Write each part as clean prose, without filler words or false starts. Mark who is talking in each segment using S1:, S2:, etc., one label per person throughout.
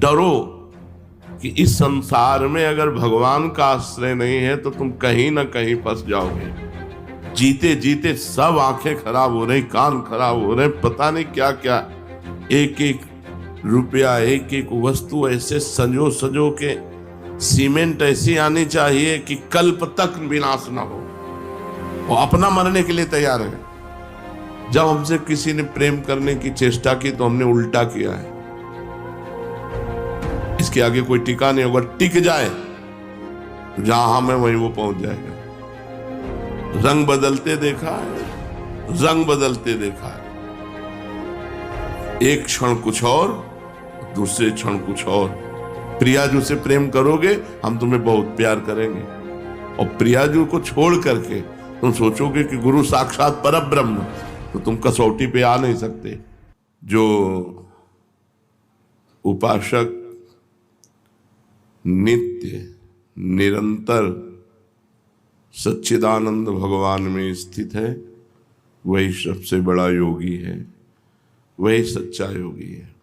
S1: डरो कि इस संसार में अगर भगवान का आश्रय नहीं है तो तुम कहीं ना कहीं फंस जाओगे। जीते जीते सब आंखें खराब हो रही, कान खराब हो रहे, पता नहीं क्या क्या। एक एक रुपया, एक एक वस्तु ऐसे सजो सजो के, सीमेंट ऐसी आनी चाहिए कि कल्प तक विनाश ना हो। वो अपना मरने के लिए तैयार है। जब हमसे किसी ने प्रेम करने की चेष्टा की तो हमने उल्टा किया है। इसके आगे कोई टिका नहीं होगा। टिक जाए तो जहां हम है वहीं वो पहुंच जाएगा। रंग बदलते देखा है, रंग बदलते देखा है। एक क्षण कुछ और, दूसरे क्षण कुछ और। प्रियाजू से प्रेम करोगे, हम तुम्हें बहुत प्यार करेंगे, और प्रियाजू को छोड़ करके तुम सोचोगे कि गुरु साक्षात परब्रह्म, तो तुम कसौटी पे आ नहीं सकते। जो उपासक नित्य निरंतर सच्चिदानंद भगवान में स्थित है, वही सबसे बड़ा योगी है, वही सच्चा योगी है।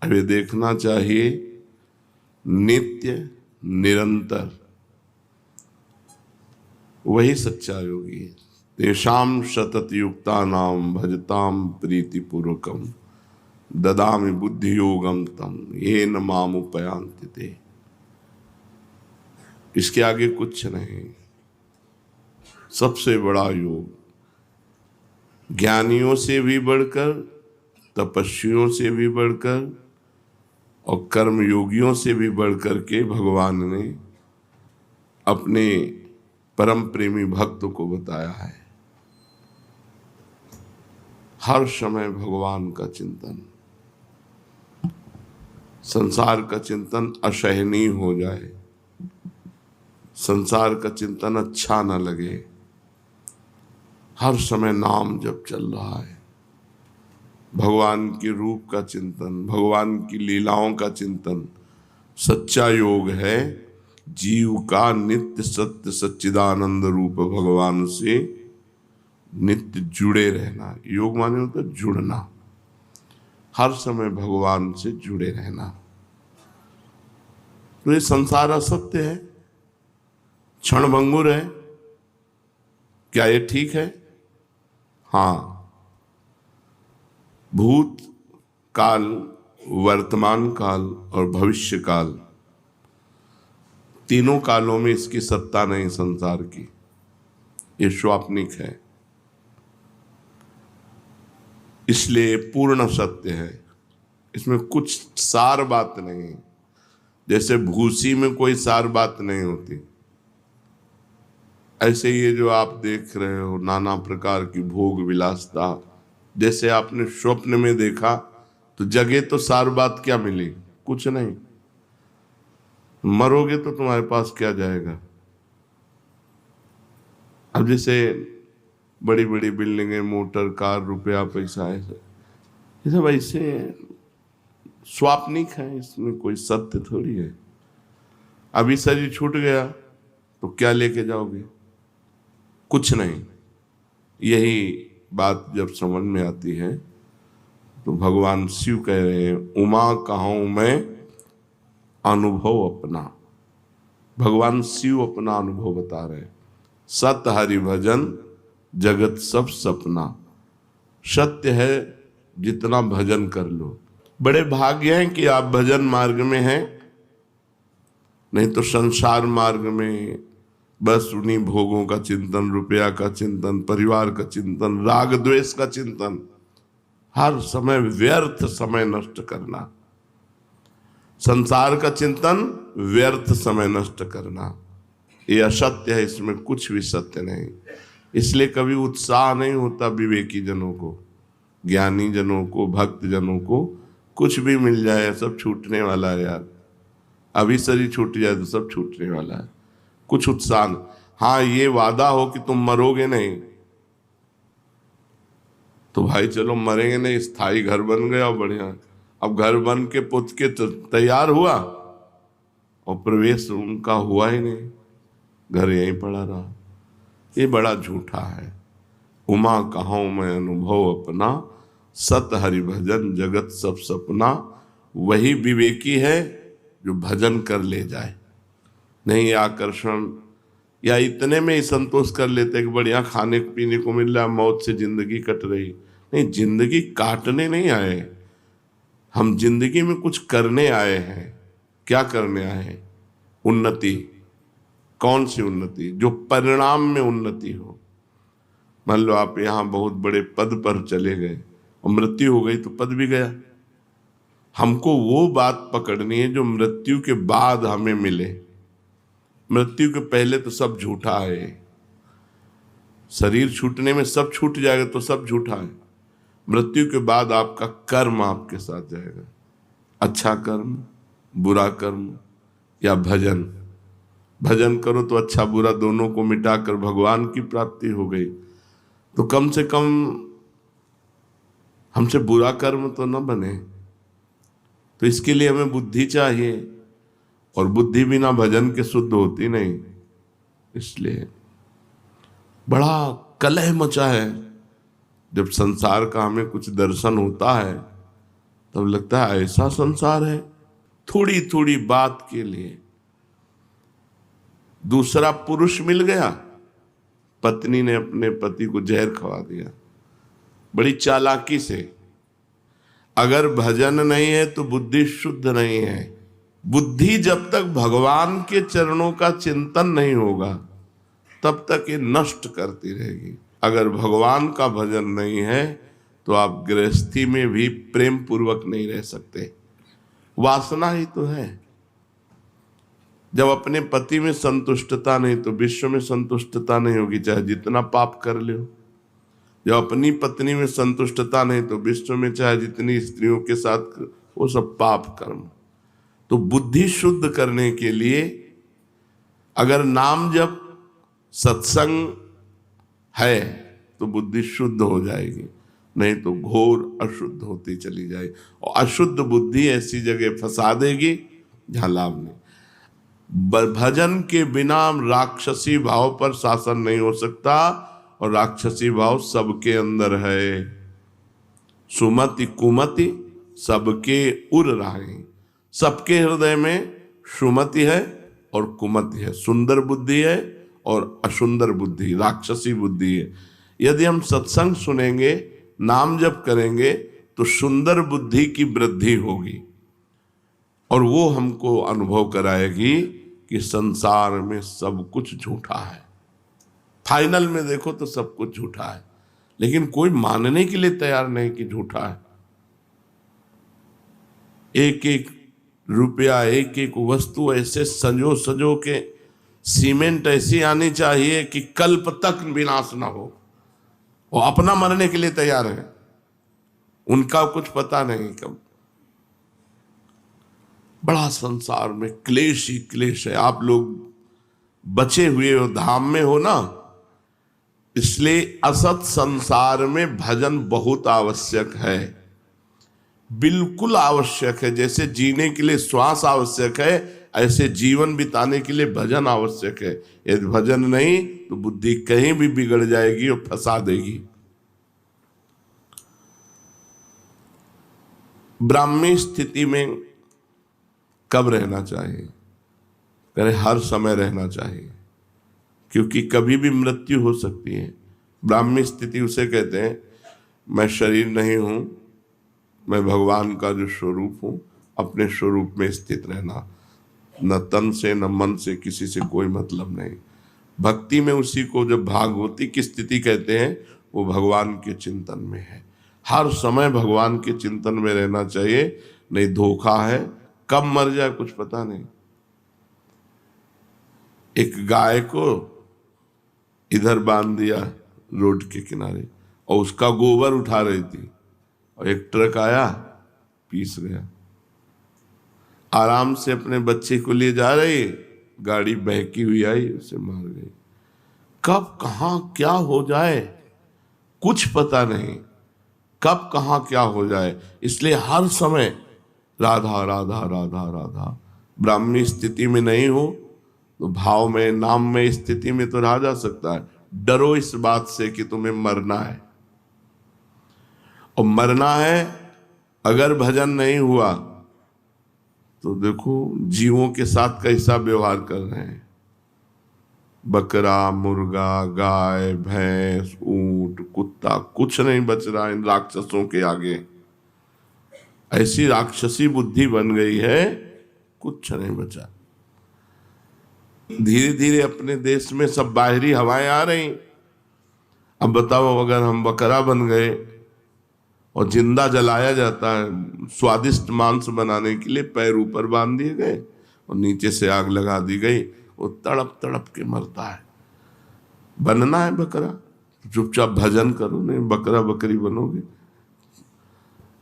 S1: अब ये देखना चाहिए, नित्य निरंतर वही सच्चा योगी है। तेषाम सतत युक्ता नाम भजताम प्रीति पूर्वकम ददामि बुद्धि योगम तम ये न माम उपयांति ते। इसके आगे कुछ नहीं। सबसे बड़ा योग, ज्ञानियों से भी बढ़कर, तपस्वियों से भी बढ़कर और कर्म योगियों से भी बढ़कर के भगवान ने अपने परम प्रेमी भक्त को बताया है। हर समय भगवान का चिंतन, संसार का चिंतन असहनीय हो जाए, संसार का चिंतन अच्छा न लगे, हर समय नाम जब चल रहा है, भगवान के रूप का चिंतन, भगवान की लीलाओं का चिंतन, सच्चा योग है। जीव का नित्य सत्य सच्चिदानंद रूप भगवान से नित्य जुड़े रहना। योग माने होता है जुड़ना, हर समय भगवान से जुड़े रहना। तो ये संसार असत्य है, क्षणभंगुर है, क्या ये ठीक है? हाँ, भूत काल, वर्तमान काल और भविष्य काल, तीनों कालों में इसकी सत्ता नहीं संसार की। ये स्वाप्निक है, इसलिए पूर्ण सत्य है। इसमें कुछ सार बात नहीं। जैसे भूसी में कोई सार बात नहीं होती, ऐसे ये जो आप देख रहे हो नाना प्रकार की भोग विलासता, जैसे आपने स्वप्न में देखा तो जगह तो सार बात क्या मिली? कुछ नहीं। मरोगे तो तुम्हारे पास क्या जाएगा? अब जैसे बड़ी बड़ी बिल्डिंगें, मोटर, कार, रुपया, पैसा, ये सब ऐसे स्वाप्निक है, इसमें कोई सत्य थोड़ी है। अभी शरीर छूट गया तो क्या लेके जाओगे? कुछ नहीं। यही बात जब समझ में आती है तो भगवान शिव कह रहे हैं, उमा कहूं मैं अनुभव अपना। भगवान शिव अपना अनुभव बता रहे हैं। सत हरि भजन जगत सब सपना। सत्य है, जितना भजन कर लो। बड़े भाग्य हैं कि आप भजन मार्ग में हैं, नहीं तो संसार मार्ग में बस उन्हीं भोगों का चिंतन, रुपया का चिंतन, परिवार का चिंतन, राग द्वेष का चिंतन, हर समय व्यर्थ समय नष्ट करना। संसार का चिंतन, व्यर्थ समय नष्ट करना, ये असत्य है, इसमें कुछ भी सत्य नहीं। इसलिए कभी उत्साह नहीं होता विवेकी जनों को, ज्ञानी जनों को, भक्त जनों को। कुछ भी मिल जाए सब छूटने वाला है यार। अभी शरीर छूट जाए तो सब छूटने वाला है, कुछ उत्साह। हाँ, ये वादा हो कि तुम मरोगे नहीं, तो भाई चलो मरेंगे नहीं, स्थायी घर बन गया बढ़िया। अब घर बन के पुत के तैयार हुआ और प्रवेश उनका हुआ ही नहीं, घर यहीं पड़ा रहा। ये बड़ा झूठा है। उमा कहूं मैं अनुभव अपना, सत हरि भजन जगत सब सपना। वही विवेकी है जो भजन कर ले जाए। नहीं आकर्षण या इतने में ही संतोष कर लेते कि बढ़िया खाने पीने को मिल रहा है, मौत से जिंदगी कट रही। नहीं, जिंदगी काटने नहीं आए, हम जिंदगी में कुछ करने आए हैं। क्या करने आए हैं? उन्नति। कौन सी उन्नति? जो परिणाम में उन्नति हो। मान लो आप यहां बहुत बड़े पद पर चले गए और मृत्यु हो गई तो पद भी गया। हमको वो बात पकड़नी है जो मृत्यु के बाद हमें मिले। मृत्यु के पहले तो सब झूठा है। शरीर छूटने में सब छूट जाएगा तो सब झूठा है। मृत्यु के बाद आपका कर्म आपके साथ जाएगा, अच्छा कर्म, बुरा कर्म या भजन। भजन करो तो अच्छा बुरा दोनों को मिटाकर भगवान की प्राप्ति हो गई। तो कम से कम हमसे बुरा कर्म तो न बने। तो इसके लिए हमें बुद्धि चाहिए, और बुद्धि बिना भजन के शुद्ध होती नहीं। इसलिए बड़ा कलह मचा है। जब संसार का हमें कुछ दर्शन होता है तब लगता है ऐसा संसार है। थोड़ी थोड़ी बात के लिए दूसरा पुरुष मिल गया, पत्नी ने अपने पति को जहर खवा दिया बड़ी चालाकी से। अगर भजन नहीं है तो बुद्धि शुद्ध नहीं है। बुद्धि जब तक भगवान के चरणों का चिंतन नहीं होगा तब तक ये नष्ट करती रहेगी। अगर भगवान का भजन नहीं है तो आप गृहस्थी में भी प्रेम पूर्वक नहीं रह सकते। वासना ही तो है। जब अपने पति में संतुष्टता नहीं तो विश्व में संतुष्टता नहीं होगी, चाहे जितना पाप कर लो। जब अपनी पत्नी में संतुष्टता नहीं तो विश्व में चाहे जितनी स्त्रियों के साथ, वो सब पाप कर्म। तो बुद्धि शुद्ध करने के लिए अगर नाम जप सत्संग है तो बुद्धि शुद्ध हो जाएगी, नहीं तो घोर अशुद्ध होती चली जाएगी। और अशुद्ध बुद्धि ऐसी जगह फंसा देगी जहां लाभ नहीं। भजन के बिना राक्षसी भाव पर शासन नहीं हो सकता, और राक्षसी भाव सबके अंदर है। सुमति कुमति सबके उर रहे। सबके हृदय में सुमति है और कुमति है। सुंदर बुद्धि है और असुंदर बुद्धि, राक्षसी बुद्धि है। यदि हम सत्संग सुनेंगे, नाम जप करेंगे तो सुंदर बुद्धि की वृद्धि होगी, और वो हमको अनुभव कराएगी कि संसार में सब कुछ झूठा है। फाइनल में देखो तो सब कुछ झूठा है, लेकिन कोई मानने के लिए तैयार नहीं कि झूठा है। एक एक रुपया, एक एक वस्तु ऐसे सजो सजो के, सीमेंट ऐसी आनी चाहिए कि कल्प तक विनाश ना हो। वो अपना मरने के लिए तैयार है, उनका कुछ पता नहीं कब। बड़ा संसार में क्लेश ही क्लेश है। आप लोग बचे हुए हो, धाम में हो ना, इसलिए असत संसार में भजन बहुत आवश्यक है, बिल्कुल आवश्यक है। जैसे जीने के लिए श्वास आवश्यक है, ऐसे जीवन बिताने के लिए भजन आवश्यक है। यदि भजन नहीं तो बुद्धि कहीं भी बिगड़ जाएगी और फंसा देगी। ब्राह्मी स्थिति में कब रहना चाहिए? करें हर समय रहना चाहिए, क्योंकि कभी भी मृत्यु हो सकती है। ब्राह्मी स्थिति उसे कहते हैं, मैं शरीर नहीं हूं, मैं भगवान का जो स्वरूप हूं, अपने स्वरूप में स्थित रहना। न तन से न मन से किसी से कोई मतलब नहीं। भक्ति में उसी को जब भागवती की स्थिति कहते हैं, वो भगवान के चिंतन में है। हर समय भगवान के चिंतन में रहना चाहिए, नहीं धोखा है, कब मर जाए कुछ पता नहीं। एक गाय को इधर बांध दिया रोड के किनारे, और उसका गोबर उठा रही थी, और एक ट्रक आया पीस गया। आराम से अपने बच्चे को लिए जा रही, गाड़ी बहकी हुई आई, उसे मार गई। कब कहां क्या हो जाए कुछ पता नहीं, कब कहां क्या हो जाए। इसलिए हर समय राधा राधा राधा राधा। ब्राह्मी स्थिति में नहीं हो तो भाव में, नाम में, स्थिति में तो रहा जा सकता है। डरो इस बात से कि तुम्हें मरना है, और मरना है। अगर भजन नहीं हुआ तो देखो जीवों के साथ कैसा व्यवहार कर रहे हैं। बकरा, मुर्गा, गाय, भैंस, ऊंट, कुत्ता, कुछ नहीं बच रहा इन राक्षसों के आगे। ऐसी राक्षसी बुद्धि बन गई है, कुछ नहीं बचा। धीरे धीरे अपने देश में सब बाहरी हवाएं आ रही। अब बताओ, अगर हम बकरा बन गए और जिंदा जलाया जाता है, स्वादिष्ट मांस बनाने के लिए पैर ऊपर बांध दिए गए और नीचे से आग लगा दी गई, वो तड़प तड़प के मरता है। बनना है बकरा, चुपचाप भजन करो, नहीं बकरा बकरी बनोगे।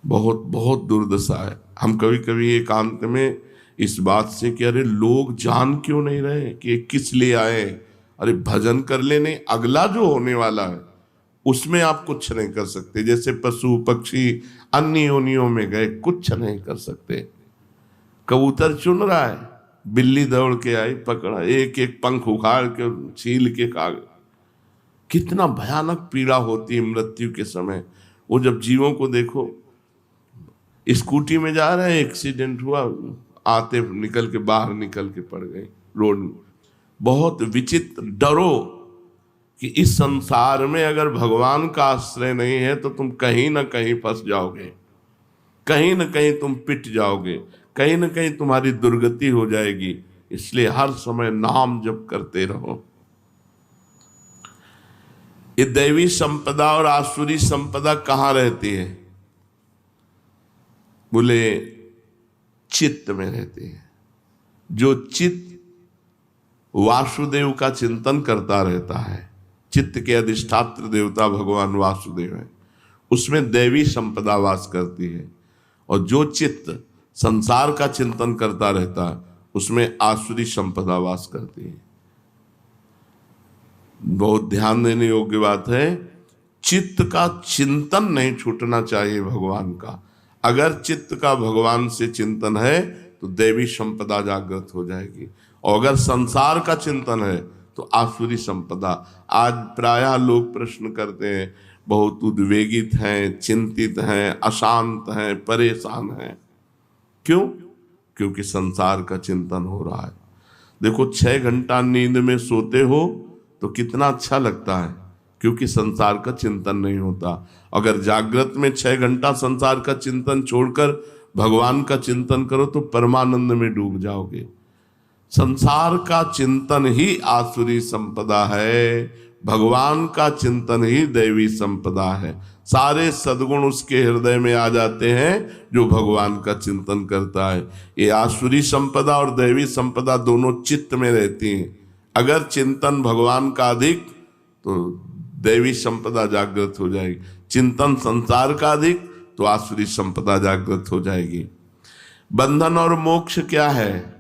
S1: बहुत बहुत दुर्दशा है। हम कभी कभी एकांत में इस बात से कि अरे लोग जान क्यों नहीं रहे कि ये किस लिए आए, अरे भजन कर ले, नहीं अगला जो होने वाला है उसमें आप कुछ नहीं कर सकते। जैसे पशु पक्षी अन्य योनियों में गए, कुछ नहीं कर सकते। कबूतर चुन रहा है, बिल्ली दौड़ के आई, पकड़ा, एक एक पंख उखाड़ के छील के खा गया। कितना भयानक पीड़ा होती है मृत्यु के समय। वो जब जीवों को देखो, स्कूटी में जा रहे हैं, एक्सीडेंट हुआ, आते निकल के बाहर निकल के पड़ गए रोड में। बहुत विचित्र। डरो कि इस संसार में अगर भगवान का आश्रय नहीं है तो तुम कहीं ना कहीं फंस जाओगे, कहीं ना कहीं तुम पिट जाओगे, कहीं ना कहीं तुम्हारी दुर्गति हो जाएगी। इसलिए हर समय नाम जप करते रहो। ये दैवी संपदा और आसुरी संपदा कहाँ रहती है? बोले चित्त में रहती है। जो चित्त वासुदेव का चिंतन करता रहता है, चित्त के अधिष्ठात्र देवता भगवान वासुदेव है, उसमें दैवी संपदा वास करती है। और जो चित्त संसार का चिंतन करता रहता है, उसमें आसुरी संपदा वास करती है। बहुत ध्यान देने योग्य बात है। चित्त का चिंतन नहीं छूटना चाहिए भगवान का। अगर चित्त का भगवान से चिंतन है तो दैवी संपदा जागृत हो जाएगी, और अगर संसार का चिंतन है तो आसुरी संपदा। आज प्रायः लोग प्रश्न करते हैं, बहुत उद्वेगित हैं, चिंतित हैं, अशांत हैं, परेशान हैं। क्यों? क्योंकि संसार का चिंतन हो रहा है। देखो 6 घंटा नींद में सोते हो तो कितना अच्छा लगता है, क्योंकि संसार का चिंतन नहीं होता। अगर जागृत में 6 घंटा संसार का चिंतन छोड़कर भगवान का चिंतन करो तो परमानंद में डूब जाओगे। संसार का चिंतन ही आसुरी संपदा है, भगवान का चिंतन ही दैवी संपदा है। सारे सद्गुण उसके हृदय में आ जाते हैं जो भगवान का चिंतन करता है। ये आसुरी संपदा और दैवी संपदा दोनों चित्त में रहती हैं। अगर चिंतन भगवान का अधिक तो दैवी संपदा जागृत हो जाएगी, चिंतन संसार का अधिक तो आसुरी संपदा जागृत हो जाएगी। बंधन और मोक्ष क्या है?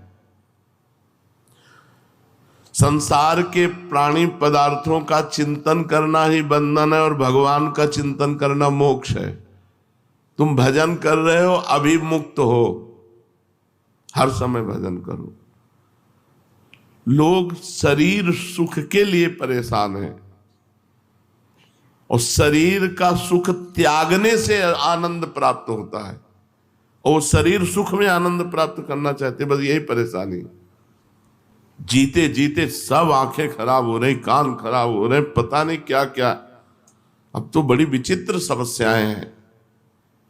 S1: संसार के प्राणी पदार्थों का चिंतन करना ही बंधन है, और भगवान का चिंतन करना मोक्ष है। तुम भजन कर रहे हो, अभी मुक्त हो, हर समय भजन करो। लोग शरीर सुख के लिए परेशान हैं, और शरीर का सुख त्यागने से आनंद प्राप्त होता है, और शरीर सुख में आनंद प्राप्त करना चाहते, बस यही परेशानी। जीते जीते सब आंखें खराब हो रही, कान खराब हो रहे, पता नहीं क्या क्या। अब तो बड़ी विचित्र समस्याएं हैं।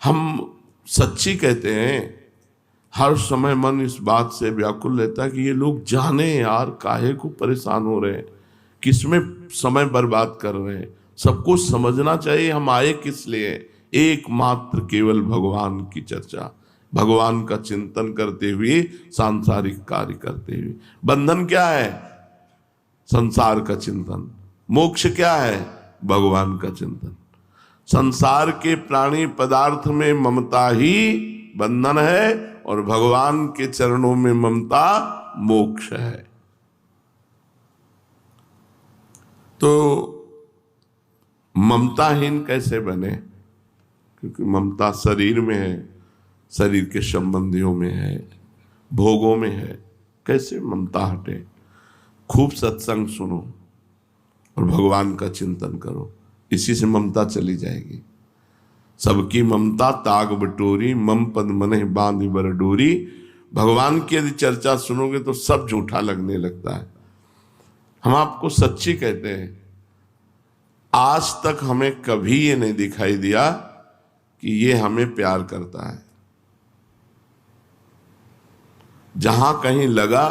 S1: हम सच्ची कहते हैं, हर समय मन इस बात से व्याकुल रहता है कि ये लोग जाने यार काहे को परेशान हो रहे हैं, किसमें समय बर्बाद कर रहे हैं। सबको समझना चाहिए हम आए किस लिए। एकमात्र केवल भगवान की चर्चा, भगवान का चिंतन करते हुए, सांसारिक कार्य करते हुए। बंधन क्या है? संसार का चिंतन। मोक्ष क्या है? भगवान का चिंतन। संसार के प्राणी पदार्थ में ममता ही बंधन है, और भगवान के चरणों में ममता मोक्ष है। तो ममताहीन कैसे बने? क्योंकि ममता शरीर में है, शरीर के संबंधियों में है, भोगों में है। कैसे ममता हटे? खूब सत्संग सुनो और भगवान का चिंतन करो, इसी से ममता चली जाएगी। सबकी ममता ताग बटोरी, मम पद मनहि बांधि बर डोरी। भगवान की यदि चर्चा सुनोगे तो सब झूठा लगने लगता है। हम आपको सच्ची कहते हैं, आज तक हमें कभी ये नहीं दिखाई दिया कि ये हमें प्यार करता है। जहां कहीं लगा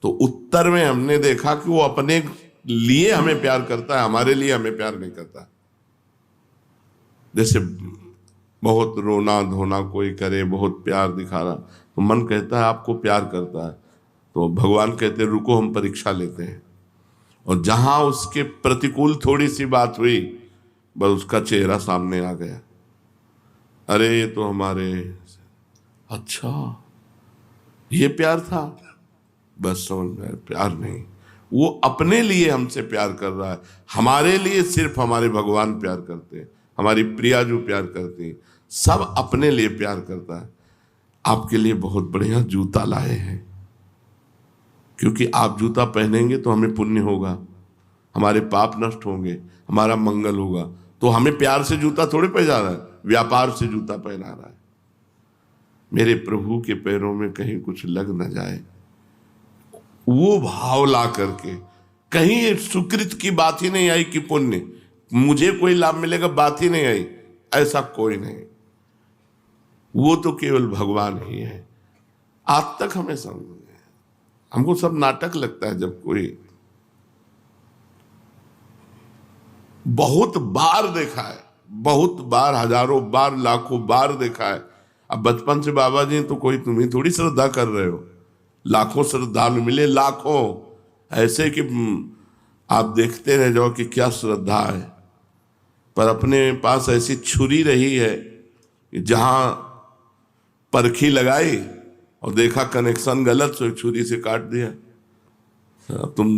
S1: तो उत्तर में हमने देखा कि वो अपने लिए हमें प्यार करता है, हमारे लिए हमें प्यार नहीं करता। जैसे बहुत रोना धोना कोई करे, बहुत प्यार दिखा रहा, तो मन कहता है आपको प्यार करता है, तो भगवान कहते हैं रुको हम परीक्षा लेते हैं। और जहां उसके प्रतिकूल थोड़ी सी बात हुई, बस उसका चेहरा सामने आ गया, अरे ये तो हमारे, अच्छा ये प्यार था, बस समझ में प्यार नहीं, वो अपने लिए हमसे प्यार कर रहा है। हमारे लिए सिर्फ हमारे भगवान प्यार करते हैं, हमारी प्रिया जो प्यार करती है, सब अपने लिए प्यार करता है। आपके लिए बहुत बढ़िया जूता लाए हैं, क्योंकि आप जूता पहनेंगे तो हमें पुण्य होगा, हमारे पाप नष्ट होंगे, हमारा मंगल होगा। तो हमें प्यार से जूता थोड़े पहना रहा है, व्यापार से जूता पहना रहा है। मेरे प्रभु के पैरों में कहीं कुछ लग न जाए, वो भाव ला करके, कहीं ये सुकृत की बात ही नहीं आई कि पुण्य मुझे कोई लाभ मिलेगा, बात ही नहीं आई, ऐसा कोई नहीं। वो तो केवल भगवान ही है। आज तक हमें समझ, हमको सब नाटक लगता है। जब कोई बहुत बार देखा है, बहुत बार, हजारों बार, लाखों बार देखा है। अब बचपन से बाबा जी तो कोई तुम्हें थोड़ी श्रद्धा कर रहे हो, लाखों श्रद्धालु मिले, लाखों, ऐसे कि आप देखते रह जाओ कि क्या श्रद्धा है। पर अपने पास ऐसी छुरी रही है कि जहां परखी लगाई और देखा कनेक्शन गलत, तो छुरी से काट दिया। तुम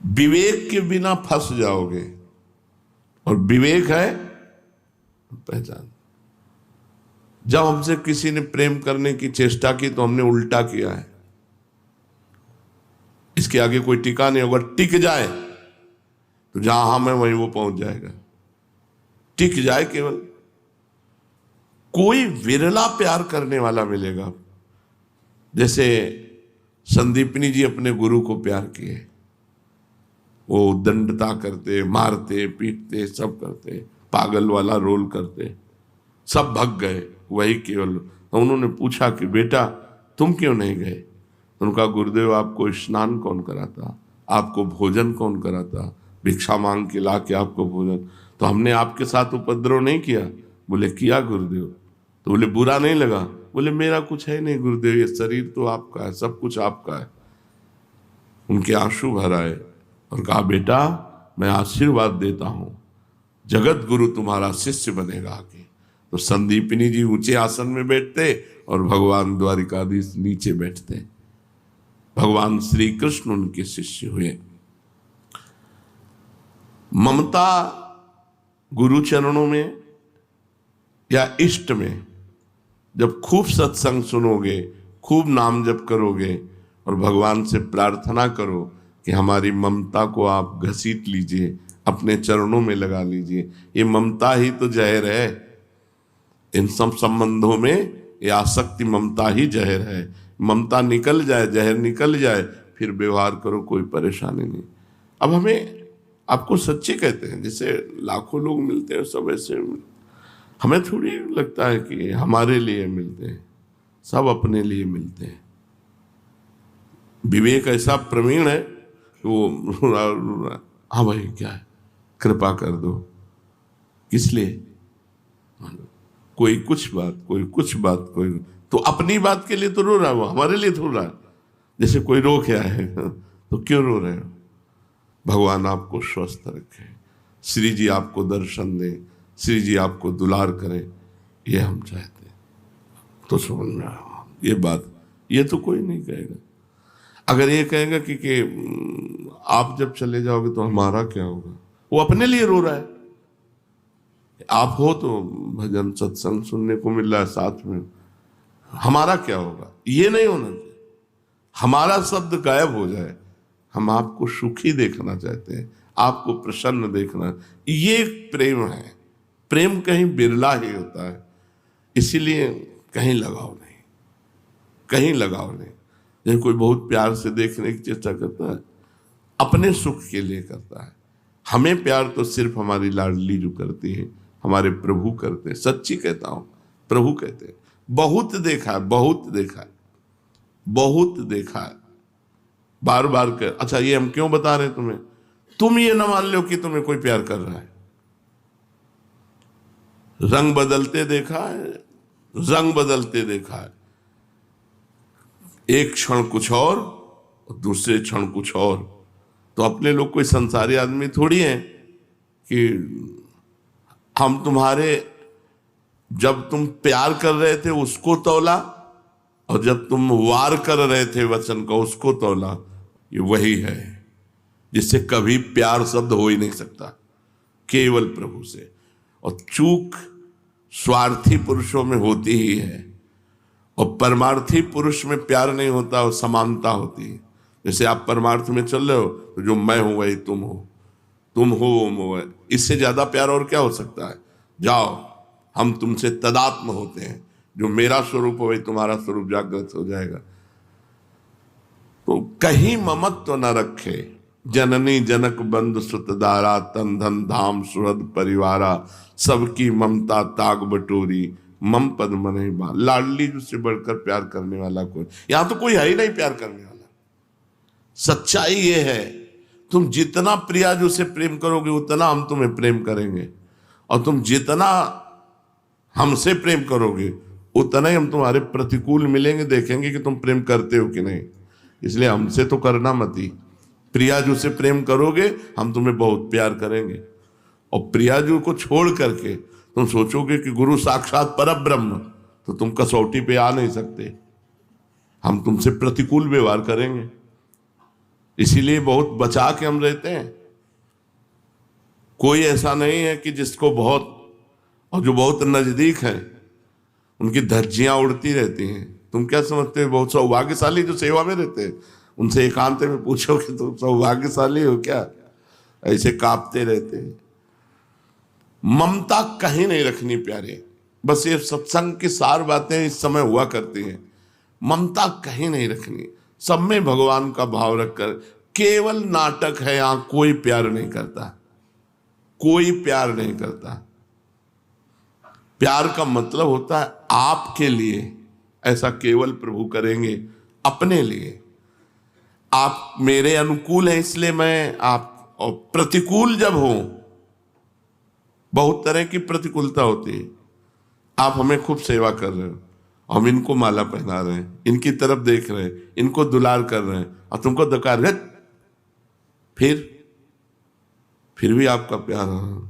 S1: विवेक के बिना फंस जाओगे, और विवेक है पहचान। जब हमसे किसी ने प्रेम करने की चेष्टा की तो हमने उल्टा किया है, इसके आगे कोई टिका नहीं होगा। टिक जाए तो जहां हम है वहीं वो पहुंच जाएगा, टिक जाए केवल। कोई विरला प्यार करने वाला मिलेगा। जैसे संदीपनी जी अपने गुरु को प्यार किए, वो दंडता करते, मारते पीटते, सब करते, पागल वाला रोल करते, सब भग गए, वही केवल। तो उन्होंने पूछा कि बेटा तुम क्यों नहीं गए? तो उनका गुरुदेव आपको स्नान कौन कराता, आपको भोजन कौन कराता, भिक्षा मांग के ला के आपको भोजन, तो हमने आपके साथ उपद्रव नहीं किया। बोले किया गुरुदेव। तो बोले बुरा नहीं लगा? बोले मेरा कुछ है नहीं गुरुदेव, ये शरीर तो आपका है, सब कुछ आपका है। उनके आंसू भर आए और कहा बेटा मैं आशीर्वाद देता हूं, जगत गुरु तुम्हारा शिष्य बनेगा आगे। तो संदीपनी जी ऊंचे आसन में बैठते और भगवान द्वारिकाधीश नीचे बैठते। भगवान श्री कृष्ण उनके शिष्य हुए। ममता गुरु चरणों में या इष्ट में, जब खूब सत्संग सुनोगे, खूब नाम जप करोगे और भगवान से प्रार्थना करो कि हमारी ममता को आप घसीट लीजिए, अपने चरणों में लगा लीजिए। ये ममता ही तो जहर है। इन सब संबंधों में ये आसक्ति ममता ही जहर है। ममता निकल जाए, जहर निकल जाए, फिर व्यवहार करो, कोई परेशानी नहीं। अब हमें आपको सच्चे कहते हैं, जैसे लाखों लोग मिलते हैं सब ऐसे, हमें थोड़ी लगता है कि हमारे लिए मिलते हैं, सब अपने लिए मिलते हैं। विवेक ऐसा प्रवीण है कि वो हाँ भाई क्या है, कृपा कर दो, किस लिए, कोई कुछ बात, कोई कुछ बात, कोई तो अपनी बात के लिए तो रो रहा है, वो हमारे लिए थोड़ा रहा। जैसे कोई रो क्या है तो क्यों रो रहे हो? भगवान आपको स्वस्थ रखे, श्री जी आपको दर्शन दे, श्री जी आपको दुलार करे, ये हम चाहते हैं। तो समझ में आया ये बात, ये तो कोई नहीं कहेगा। अगर ये कहेगा कि आप जब चले जाओगे तो हमारा क्या होगा, वो अपने लिए रो रहा है। आप हो तो भजन सत्संग सुनने को मिल रहा है साथ में, हमारा क्या होगा, ये नहीं होना चाहिए। हमारा शब्द गायब हो जाए। हम आपको सुखी देखना चाहते हैं, आपको प्रसन्न देखना, ये प्रेम है। प्रेम कहीं बिरला ही होता है। इसीलिए कहीं लगाव नहीं, कहीं लगाव नहीं। जैसे कोई बहुत प्यार से देखने की चेष्टा करता है, अपने सुख के लिए करता है। हमें प्यार तो सिर्फ हमारी लाडली जो करती है, हमारे प्रभु करते हैं। सच्ची कहता हूं, प्रभु कहते हैं। बहुत देखा है, बहुत देखा है, बहुत देखा है, बार बार कर। अच्छा, ये हम क्यों बता रहे हैं तुम्हें? तुम ये ना मान लो कि तुम्हें कोई प्यार कर रहा है। रंग बदलते देखा है, रंग बदलते देखा है। एक क्षण कुछ और दूसरे क्षण कुछ और। तो अपने लोग कोई संसारी आदमी थोड़ी हैं कि हम तुम्हारे, जब तुम प्यार कर रहे थे उसको तौला, और जब तुम वार कर रहे थे वचन का उसको तौला। ये वही है जिससे कभी प्यार शब्द हो ही नहीं सकता, केवल प्रभु से। और चूक स्वार्थी पुरुषों में होती ही है, और परमार्थी पुरुष में प्यार नहीं होता, और समानता होती है। जैसे आप परमार्थ में चल रहे हो तो जो मैं हूं वही तुम हो, तुम हो वो मैं हूं। इससे ज्यादा प्यार और क्या हो सकता है? जाओ, हम तुमसे तदात्म होते हैं, जो मेरा स्वरूप हो वही तुम्हारा स्वरूप जागृत हो जाएगा। तो कहीं ममत्व न रखे, जननी जनक बंधु सुतदारा, तन धन धाम सुहृद परिवारा, सबकी ममता ताग बटोरी, मम पद मन ही बा। लाडली से बढ़कर प्यार करने वाला कोई, यहां तो कोई है ही नहीं प्यार करने वाला। सच्चाई ये है, तुम जितना प्रियाजू से प्रेम करोगे उतना हम तुम्हें प्रेम करेंगे, और तुम जितना हमसे प्रेम करोगे उतना ही हम तुम्हारे प्रतिकूल मिलेंगे। देखेंगे कि तुम प्रेम करते हो कि नहीं। इसलिए हमसे तो करना मत ही। प्रियाजू से प्रेम करोगे हम तुम्हें बहुत प्यार करेंगे, और प्रियाजू को छोड़ करके तुम सोचोगे कि गुरु साक्षात परब्रह्म, तो तुम कसौटी पे आ नहीं सकते। हम तुमसे प्रतिकूल व्यवहार करेंगे। इसीलिए बहुत बचा के हम रहते हैं। कोई ऐसा नहीं है कि जिसको बहुत, और जो बहुत नजदीक है उनकी धज्जियां उड़ती रहती हैं। तुम क्या समझते हो? बहुत सौभाग्यशाली जो सेवा में रहते हैं, उनसे एकांत में पूछो कि तुम सौभाग्यशाली हो क्या? ऐसे कांपते रहते हैं। ममता कहीं नहीं रखनी प्यारे। बस ये सत्संग की सार बातें इस समय हुआ करती हैं। ममता कहीं नहीं रखनी, सब में भगवान का भाव रखकर। केवल नाटक है, यहां कोई प्यार नहीं करता, कोई प्यार नहीं करता। प्यार का मतलब होता है आपके लिए। ऐसा केवल प्रभु करेंगे अपने लिए। आप मेरे अनुकूल हैं इसलिए मैं आप, और प्रतिकूल जब हो, बहुत तरह की प्रतिकूलता होती है। आप हमें खूब सेवा कर रहे हो, हम इनको माला पहना रहे हैं, इनकी तरफ देख रहे हैं, इनको दुलार कर रहे हैं, और तुमको दकार रहे, फिर भी आपका प्यार हो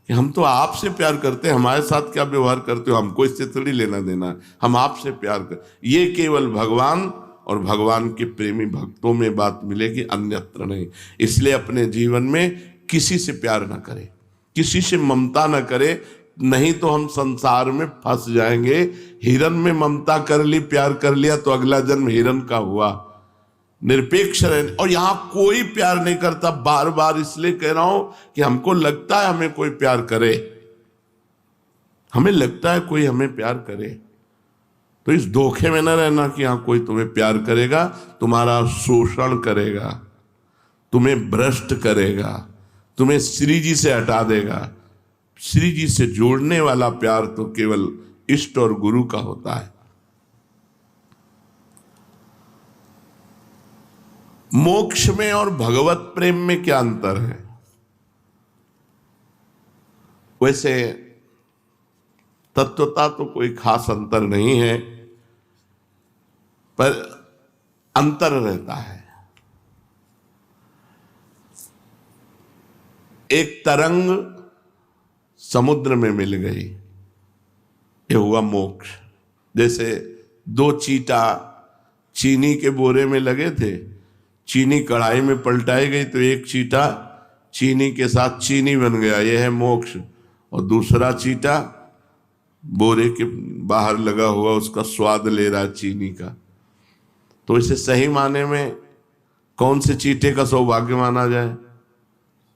S1: कि हम तो आपसे प्यार करते हैं, हमारे साथ क्या व्यवहार करते हो हमको इससे थोड़ी लेना देना है, हम आपसे प्यार कर। ये केवल भगवान और भगवान के प्रेमी भक्तों में बात मिलेगी, अन्यत्र नहीं। इसलिए अपने जीवन में किसी से प्यार ना करें, किसी से ममता ना करे, नहीं तो हम संसार में फंस जाएंगे। हिरन में ममता कर ली, प्यार कर लिया तो अगला जन्म हिरन का हुआ। निरपेक्ष रहने, और यहां कोई प्यार नहीं करता। बार बार इसलिए कह रहा हूं कि हमको लगता है हमें कोई प्यार करे, हमें लगता है कोई हमें प्यार करे, तो इस धोखे में न रहना कि यहां कोई तुम्हें प्यार करेगा। तुम्हारा शोषण करेगा, तुम्हें भ्रष्ट करेगा, तुम्हें श्री जी से हटा देगा। श्री जी से जोड़ने वाला प्यार तो केवल इष्ट और गुरु का होता है। मोक्ष में और भगवत प्रेम में क्या अंतर है? वैसे तत्वता तो कोई खास अंतर नहीं है, पर अंतर रहता है। एक तरंग समुद्र में मिल गई, ये हुआ मोक्ष। जैसे दो चीटा चीनी के बोरे में लगे थे, चीनी कढ़ाई में पलटाई गई तो एक चीटा चीनी के साथ चीनी बन गया, यह है मोक्ष। और दूसरा चीटा बोरे के बाहर लगा हुआ उसका स्वाद ले रहा है चीनी का। तो इसे सही माने में कौन से चीटे का सौभाग्य माना जाए?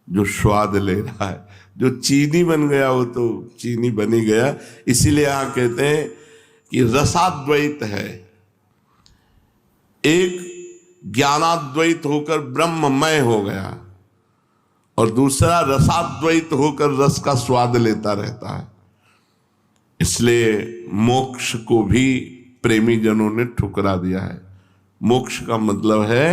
S1: जो स्वाद ले रहा है। जो चीनी बन गया वो तो चीनी बनी गया। इसीलिए यहाँ कहते हैं कि रसाद्वैत है, एक ज्ञानाद्वैत होकर ब्रह्ममय हो गया और दूसरा रसाद्वैत होकर रस का स्वाद लेता रहता है। इसलिए मोक्ष को भी प्रेमी जनों ने ठुकरा दिया है। मोक्ष का मतलब है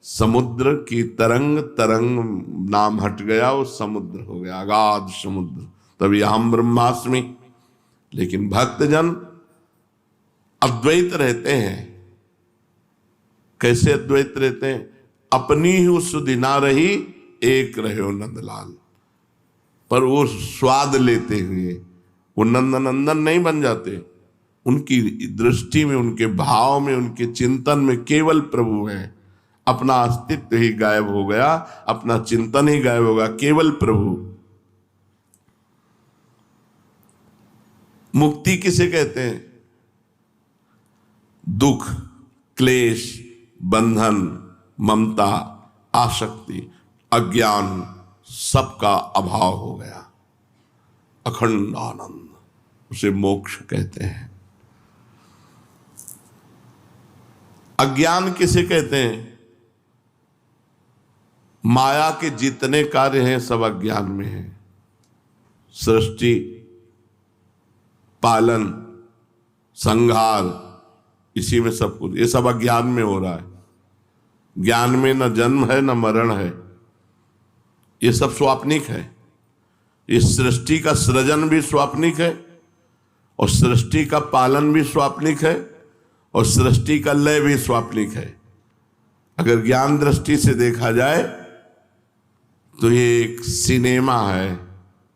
S1: समुद्र की तरंग, तरंग नाम हट गया, वो समुद्र हो गया, अगाध समुद्र, तभी अहम ब्रह्मास्मि। लेकिन भक्तजन अद्वैत रहते हैं। कैसे अद्वैत रहते हैं? अपनी ही उस दिना रही एक रहे नंदलाल, पर वो स्वाद लेते हुए वो नंदनंदन नहीं बन जाते। उनकी दृष्टि में, उनके भाव में, उनके चिंतन में केवल प्रभु है। अपना अस्तित्व ही गायब हो गया, अपना चिंतन ही गायब होगा, केवल प्रभु। मुक्ति किसे कहते हैं? दुख, क्लेश, बंधन, ममता, आसक्ति, अज्ञान, सबका अभाव हो गया, अखंड आनंद, उसे मोक्ष कहते हैं। अज्ञान किसे कहते हैं? माया के जितने कार्य हैं सब अज्ञान में हैं। सृष्टि, पालन, संहार, इसी में सब कुछ, ये सब अज्ञान में हो रहा है। ज्ञान में न जन्म है न मरण है, ये सब स्वाप्निक है। इस सृष्टि का सृजन भी स्वाप्निक है और सृष्टि का पालन भी स्वाप्निक है और सृष्टि का लय भी स्वाप्निक है। अगर ज्ञान दृष्टि से देखा जाए तो ये एक सिनेमा है,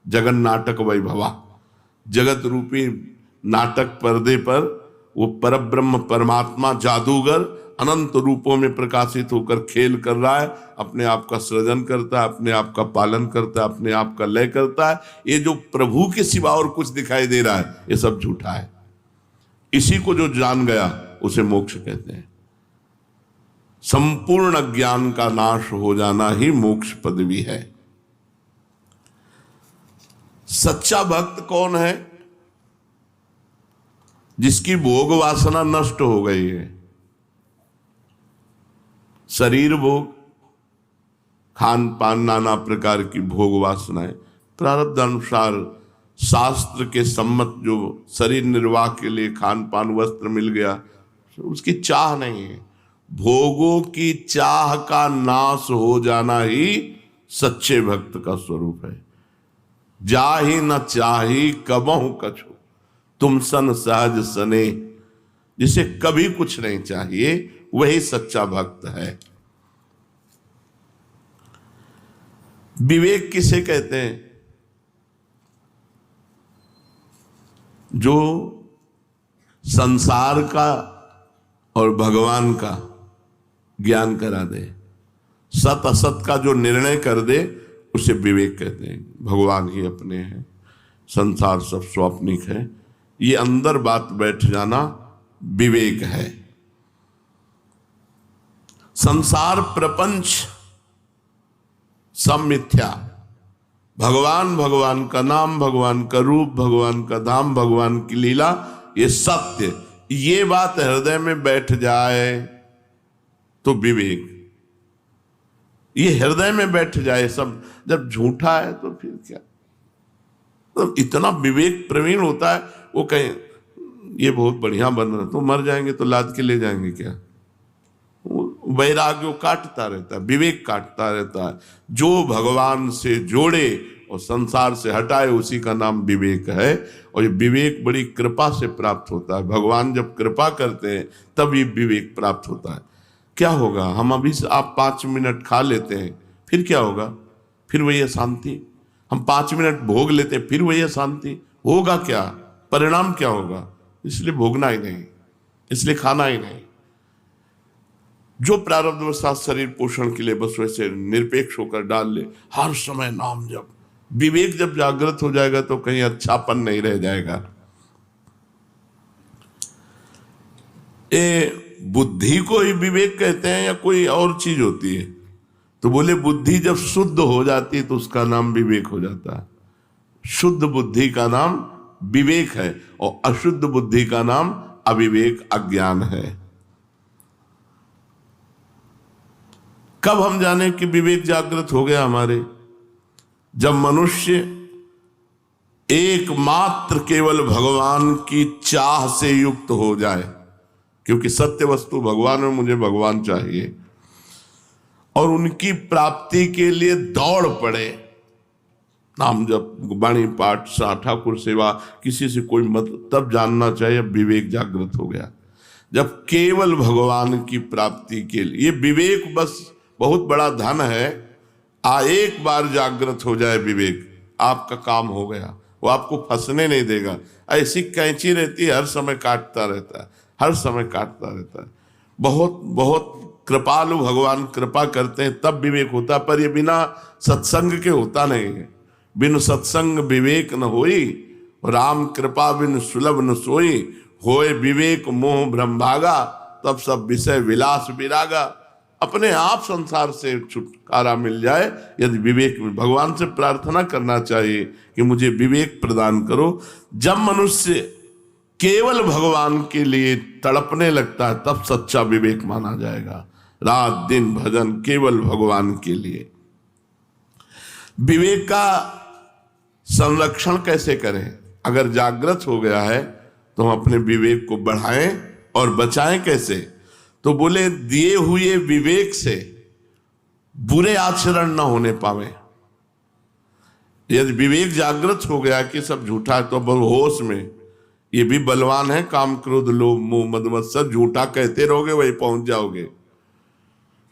S1: जगन नाटक वैभवा। जगत रूपी नाटक पर्दे पर वो परब्रह्म परमात्मा जादूगर अनंत रूपों में प्रकाशित होकर खेल कर रहा है, अपने आप का सृजन करता है, अपने आप का पालन करता है, अपने आप का लय करता है। ये जो प्रभु के सिवा और कुछ दिखाई दे रहा है, ये सब झूठा है। इसी को जो जान गया उसे मोक्ष कहते हैं। संपूर्ण ज्ञान का नाश हो जाना ही मोक्ष पदवी है। सच्चा भक्त कौन है? जिसकी भोग वासना नष्ट हो गई है। शरीर भोग, खान पान, नाना प्रकार की भोग वासनाएं, प्रारब्ध अनुसार शास्त्र के सम्मत जो शरीर निर्वाह के लिए खान पान वस्त्र मिल गया, उसकी चाह नहीं है। भोगों की चाह का नाश हो जाना ही सच्चे भक्त का स्वरूप है। जाहि न चाही कबहु कछु, तुम सन सहज सने। जिसे कभी कुछ नहीं चाहिए वही सच्चा भक्त है। विवेक किसे कहते हैं? जो संसार का और भगवान का ज्ञान करा दे, सत असत का जो निर्णय कर दे, उसे विवेक कहते हैं। भगवान ही अपने हैं, संसार सब स्वाप्निक है, ये अंदर बात बैठ जाना विवेक है। संसार प्रपंच सब मिथ्या, भगवान, भगवान का नाम, भगवान का रूप, भगवान का धाम, भगवान की लीला, ये सत्य। ये बात हृदय में बैठ जाए तो विवेक, ये हृदय में बैठ जाए सब। जब झूठा है तो फिर क्या? तो इतना विवेक प्रवीण होता है, वो कहें ये बहुत बढ़िया बन रहा, तो मर जाएंगे तो लाद के ले जाएंगे क्या? वैराग्य काटता रहता है, विवेक काटता रहता है। जो भगवान से जोड़े और संसार से हटाए, उसी का नाम विवेक है। और ये विवेक बड़ी कृपा से प्राप्त होता है। भगवान जब कृपा करते हैं तब ये विवेक प्राप्त होता है। क्या होगा? हम अभी से आप 5 मिनट खा लेते हैं, फिर क्या होगा? फिर वही अशांति। हम 5 मिनट भोग लेते हैं, फिर वही अशांति। होगा क्या? परिणाम क्या होगा? इसलिए भोगना ही नहीं, इसलिए खाना ही नहीं। जो प्रारब्धवशात शरीर पोषण के लिए बस वैसे निरपेक्ष होकर डाल ले, हर समय नाम जप। विवेक जब जागृत हो जाएगा तो कहीं अच्छापन नहीं रह जाएगा। ये बुद्धि को ही विवेक कहते हैं या कोई और चीज होती है? तो बोले बुद्धि जब शुद्ध हो जाती है तो उसका नाम विवेक हो जाता है। शुद्ध बुद्धि का नाम विवेक है, और अशुद्ध बुद्धि का नाम अविवेक, अज्ञान है। कब हम जाने कि विवेक जागृत हो गया हमारे? जब मनुष्य एकमात्र केवल भगवान की चाह से युक्त हो जाए, क्योंकि सत्य वस्तु भगवान है, मुझे भगवान चाहिए, और उनकी प्राप्ति के लिए दौड़ पड़े। नाम जप, वाणी पाठ, ठाकुर सेवा, किसी से कोई मत, तब जानना चाहिए विवेक जागृत हो गया। जब केवल भगवान की प्राप्ति के लिए, ये विवेक बस बहुत बड़ा धन है। एक बार जागृत हो जाए विवेक, आपका काम हो गया, वो आपको फंसने नहीं देगा। ऐसी कैंची रहती है, हर समय काटता रहता है, हर समय काटता रहता है। बहुत बहुत कृपालु भगवान कृपा करते हैं तब विवेक होता, पर ये बिना सत्संग के होता नहीं है। बिन सत्संग विवेक न होई, राम कृपा बिन सुलभ न सोई, होए विवेक मोह भ्रम भागा, तब सब विषय विलास विरागा। अपने आप संसार से छुटकारा मिल जाए यदि विवेक में। भगवान से प्रार्थना करना चाहिए कि मुझे विवेक प्रदान करो। जब मनुष्य केवल भगवान के लिए तड़पने लगता है तब सच्चा विवेक माना जाएगा। रात दिन भजन केवल भगवान के लिए। विवेक का संरक्षण कैसे करें? अगर जागृत हो गया है तो हम अपने विवेक को बढ़ाएं और बचाएं कैसे? तो बोले दिए हुए विवेक से बुरे आचरण न होने पावे। यदि विवेक जागृत हो गया कि सब झूठा है तो होश में, ये भी बलवान है, काम क्रोध लोभ मोह मद मत्सर, झूठा कहते रहोगे वही पहुंच जाओगे।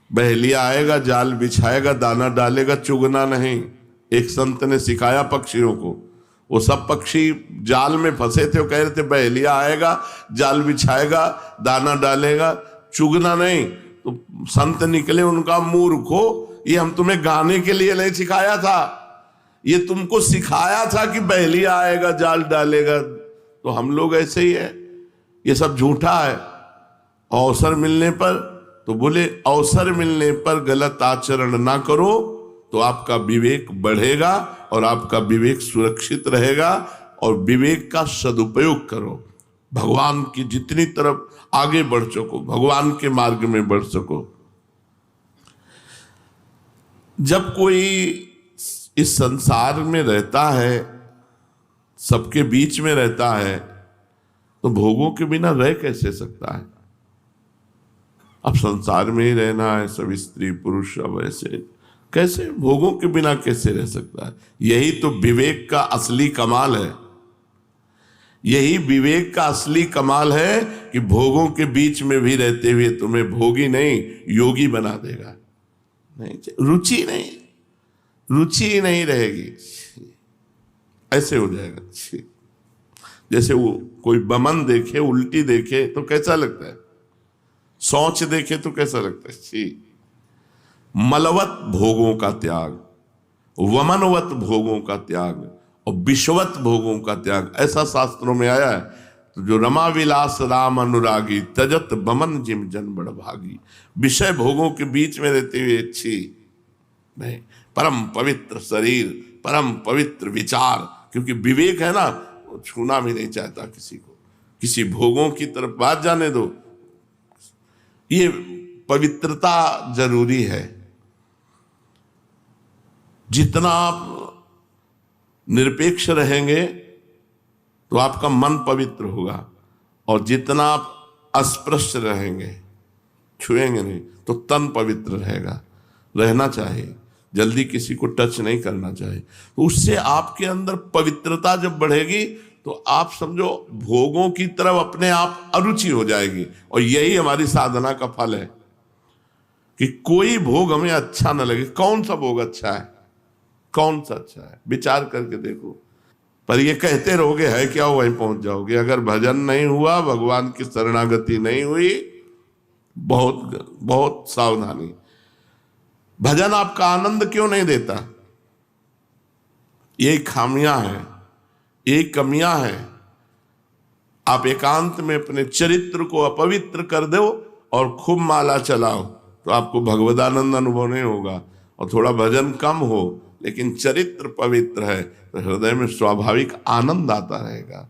S1: बहेलिया आएगा, जाल बिछाएगा, दाना डालेगा, चुगना नहीं। एक संत ने सिखाया पक्षियों को, वो सब पक्षी जाल में फंसे थे, वो कह रहे थे बहेलिया आएगा, जाल बिछाएगा, दाना डालेगा, चुगना नहीं। तो संत निकले, उनका मूर्खो, ये हम तुम्हें गाने के लिए नहीं सिखाया था, ये तुमको सिखाया था कि बहेलिया आएगा, जाल डालेगा। तो हम लोग ऐसे ही है, ये सब झूठा है। अवसर मिलने पर, तो बोले अवसर मिलने पर गलत आचरण ना करो तो आपका विवेक बढ़ेगा और आपका विवेक सुरक्षित रहेगा, और विवेक का सदुपयोग करो। भगवान की जितनी तरफ आगे बढ़ सको, भगवान के मार्ग में बढ़ सको। जब कोई इस संसार में रहता है, सबके बीच में रहता है, तो भोगों के बिना रह कैसे सकता है? अब संसार में ही रहना है, सब स्त्री पुरुष सब ऐसे, कैसे भोगों के बिना कैसे रह सकता है? यही तो विवेक का असली कमाल है। यही विवेक का असली कमाल है कि भोगों के बीच में भी रहते हुए तुम्हें भोगी नहीं योगी बना देगा। नहीं, रुचि नहीं, रुचि नहीं रहेगी, ऐसे हो जाएगा। जैसे वो कोई बमन देखे, उल्टी देखे तो कैसा लगता है? सोच देखे तो कैसा लगता है? मलवत भोगों का त्याग, वमनवत भोगों का त्याग और विश्ववत भोगों का त्याग, ऐसा शास्त्रों में आया है। तो जो रमा विलास राम अनुरागी, तजत बमन जिम जन बड़ भागी। विषय भोगों के बीच में रहते हुए अच्छी नहीं, परम पवित्र शरीर, परम पवित्र विचार, क्योंकि विवेक है ना, वो छूना भी नहीं चाहता किसी को, किसी भोगों की तरफ बात जाने दो। ये पवित्रता जरूरी है। जितना आप निरपेक्ष रहेंगे तो आपका मन पवित्र होगा, और जितना आप अस्पृश्य रहेंगे, छुएंगे नहीं, तो तन पवित्र रहेगा। रहना चाहिए, जल्दी किसी को टच नहीं करना चाहिए। तो उससे आपके अंदर पवित्रता जब बढ़ेगी तो आप समझो भोगों की तरफ अपने आप अरुचि हो जाएगी। और यही हमारी साधना का फल है कि कोई भोग हमें अच्छा न लगे। कौन सा भोग अच्छा है, कौन सा अच्छा है, विचार करके देखो। पर ये कहते रहोगे है क्या, वहीं पहुंच जाओगे। अगर भजन नहीं हुआ, भगवान की शरणागति नहीं हुई, बहुत बहुत सावधानी। भजन आपका आनंद क्यों नहीं देता? ये खामियां हैं, ये कमियां हैं। आप एकांत में अपने चरित्र को अपवित्र कर दो और खूब माला चलाओ तो आपको भगवदानंद अनुभव नहीं होगा। और थोड़ा भजन कम हो लेकिन चरित्र पवित्र है तो हृदय में स्वाभाविक आनंद आता रहेगा।